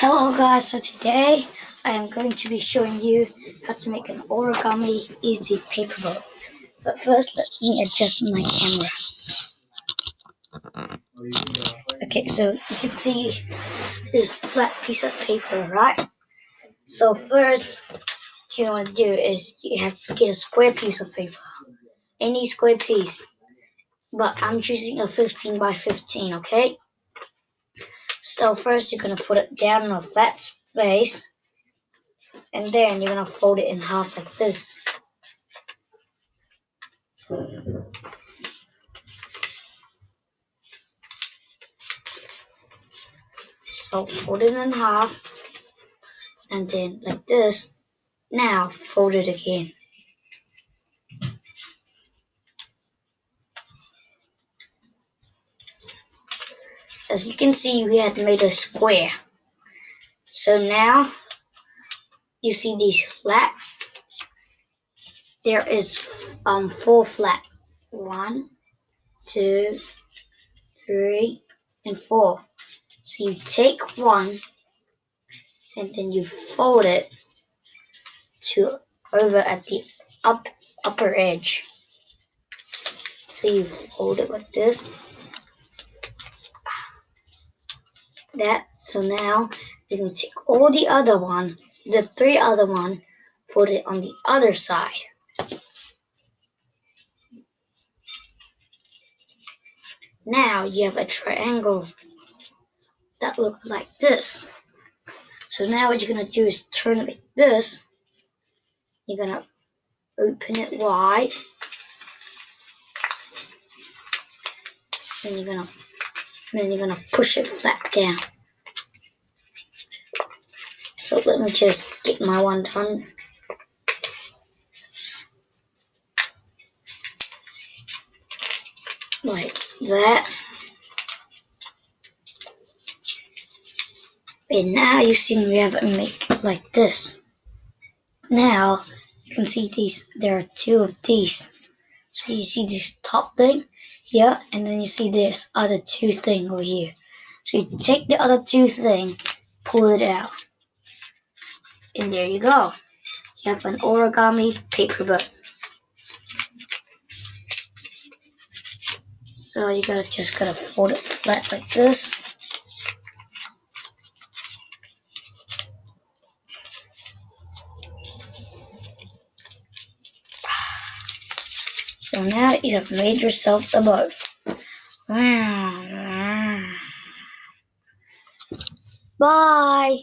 Hello guys, so today I am going to be showing you how to make an origami easy paper boat. But first let me adjust my camera. Okay, so you can see this flat piece of paper, right? So first you want to do is you have to get a square piece of paper. Any square piece. But I'm choosing a 15 by 15, okay? So first you're going to put it down in a flat space. And then you're going to fold it in half like this. So fold it in half, and then like this. Now fold it again. As you can see, we had made a square. So now you see these flat. There is four flat. 1, 2, 3, and 4. So you take one, and then you fold it to over at the upper edge. So you fold it like this. So now you can take all the three other one, fold it on the other side. Now you have a triangle that looks like this. So now what you're gonna do is turn it like this. You're gonna open it wide, and then you're gonna push it flat down. So let me just get my one done. Like that. And now you see we have it make like this. Now you can see there are two of these. So you see this top thing here, and then you see this other two thing over here. So you take the other two thing, pull it out, and there you go. You have an origami paper boat. So you just gotta fold it flat like this. So now you have made yourself a boat. Bye.